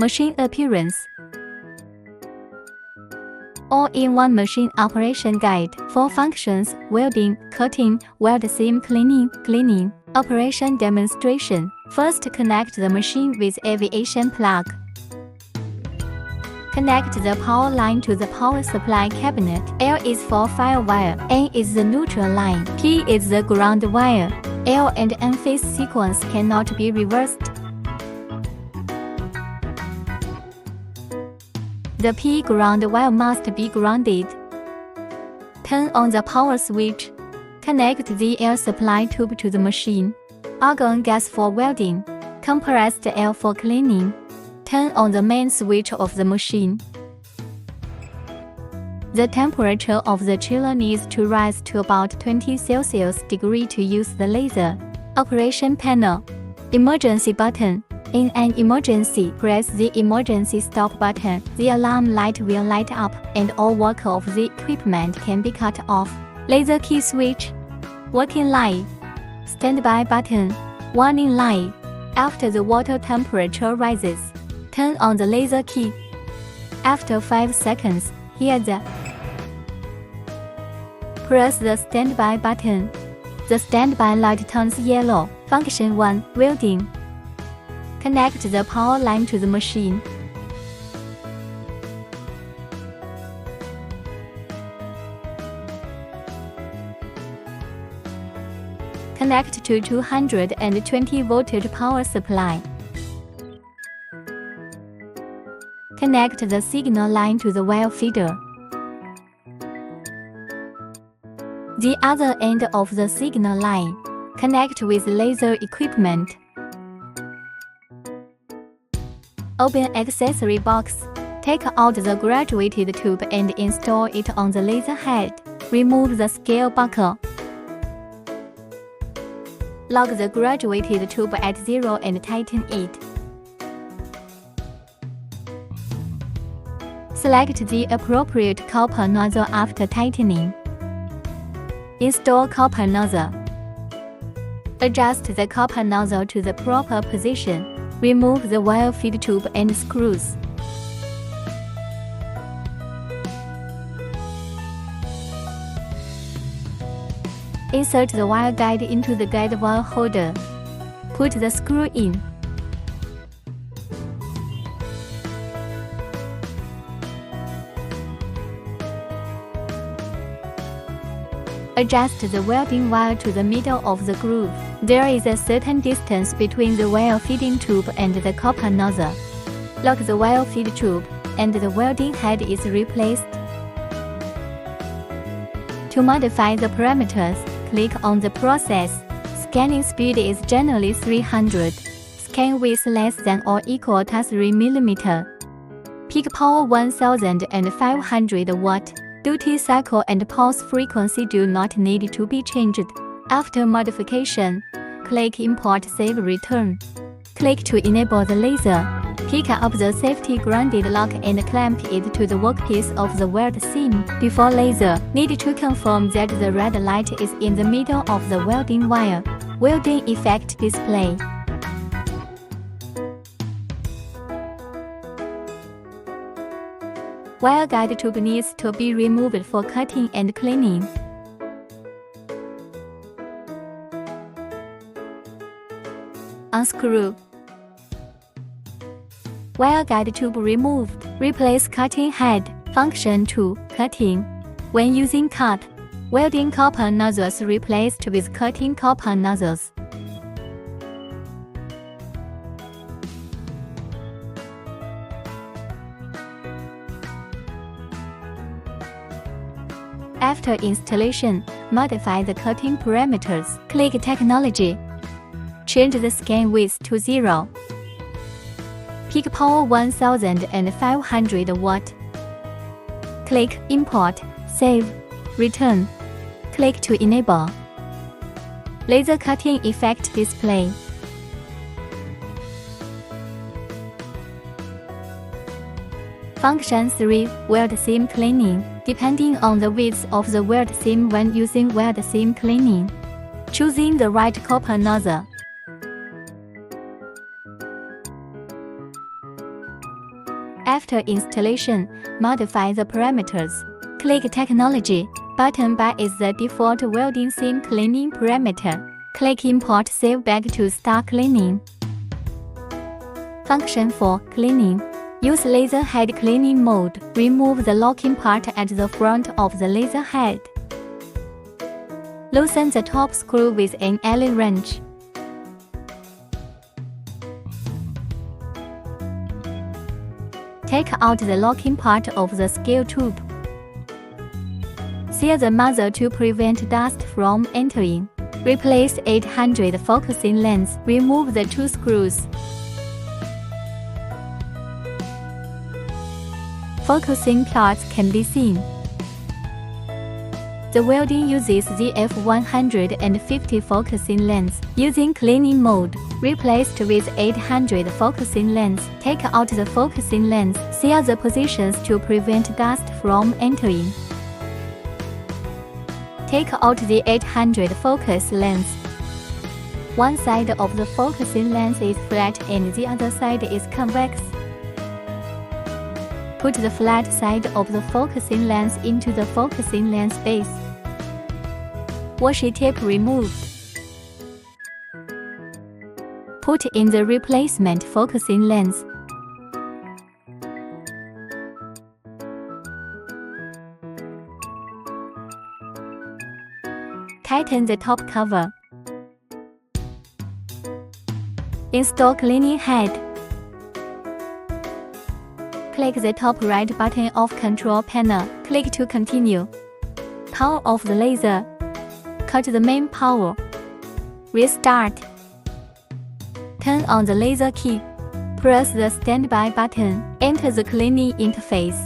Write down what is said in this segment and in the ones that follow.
Machine appearance. All-in-one machine operation guide. 4 functions: welding, cutting, weld seam cleaning. Operation demonstration. First, connect the machine with aviation plug. Connect the power line to the power supply cabinet. L is for fire wire, N is the neutral line, P is the ground wire. L and N phase sequence cannot be reversed. The P ground wire must be grounded. Turn on the power switch. Connect the air supply tube to the machine. Argon gas for welding. Compressed air for cleaning. Turn on the main switch of the machine. The temperature of the chiller needs to rise to about 20 Celsius to use the laser. Operation panel. Emergency button. In an emergency, press the emergency stop button. The alarm light will light up, and all work of the equipment can be cut off. Laser key switch. Working light. Standby button. Warning light. After the water temperature rises, turn on the laser key. After 5 seconds, hear the press the standby button. The standby light turns yellow. Function 1. Welding. Connect the power line to the machine. Connect to 220 voltage power supply. Connect the signal line to the wire feeder. The other end of the signal line. Connect with laser equipment. Open accessory box. Take out the graduated tube and install it on the laser head. Remove the scale buckle. Lock the graduated tube at 0 and tighten it. Select the appropriate copper nozzle after tightening. Install copper nozzle. Adjust the copper nozzle to the proper position. Remove the wire feed tube and screws. Insert the wire guide into the guide wire holder. Put the screw in. Adjust the welding wire to the middle of the groove. There is a certain distance between the wire feeding tube and the copper nozzle. Lock the wire feed tube, and the welding head is replaced. To modify the parameters, click on the process. Scanning speed is generally 300. Scan width less than or equal to 3 mm. Peak power 1500 watt. Duty cycle and pulse frequency do not need to be changed. After modification, click Import Save Return. Click to enable the laser. Pick up the safety grounded lock and clamp it to the workpiece of the weld seam. Before laser, need to confirm that the red light is in the middle of the welding wire. Welding effect display. Wire guide tube needs to be removed for cutting and cleaning. Unscrew. Wire guide tube removed. Replace cutting head. Function 2. Cutting. When using cut, welding copper nozzles replaced with cutting copper nozzles. After installation, modify the cutting parameters. Click Technology. Change the scan width to 0. Peak power 1500 watt. Click Import, Save, Return. Click to enable. Laser cutting effect display. Function 3. Weld seam cleaning. Depending on the width of the weld seam when using weld seam cleaning. Choosing the right copper nozzle. After installation, modify the parameters. Click Technology. Button Bar is the default welding seam cleaning parameter. Click Import Save Back to start cleaning. Function for cleaning. Use laser head cleaning mode. Remove the locking part at the front of the laser head. Loosen the top screw with an Allen wrench. Take out the locking part of the scale tube. Seal the muzzle to prevent dust from entering. Replace 800 focusing lens. Remove the 2 screws. Focusing plots can be seen. The welding uses the F150 focusing lens. Using cleaning mode, replaced with 800 focusing lens. Take out the focusing lens. Seal the positions to prevent dust from entering. Take out the 800 focus lens. One side of the focusing lens is flat and the other side is convex. Put the flat side of the focusing lens into the focusing lens base. Washi tape removed. Put in the replacement focusing lens. Tighten the top cover. Install cleaning head. Click the top right button of control panel. Click to continue. Power off the laser. Cut the main power. Restart. Turn on the laser key. Press the standby button. Enter the cleaning interface.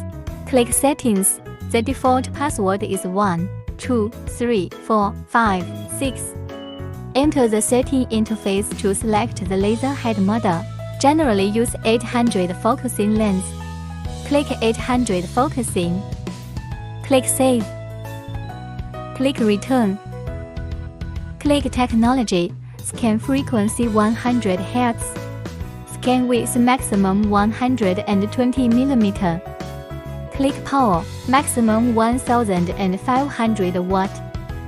Click Settings. The default password is 1, 2, 3, 4, 5, 6. Enter the setting interface to select the laser head model. Generally use 800 focusing lens. Click 800 focusing. Click Save. Click Return. Click Technology. Scan frequency 100 Hz. Scan width maximum 120 mm. Click Power, maximum 1500 watt.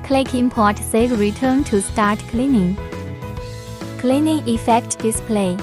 Click Import Save Return to start cleaning. Cleaning effect display.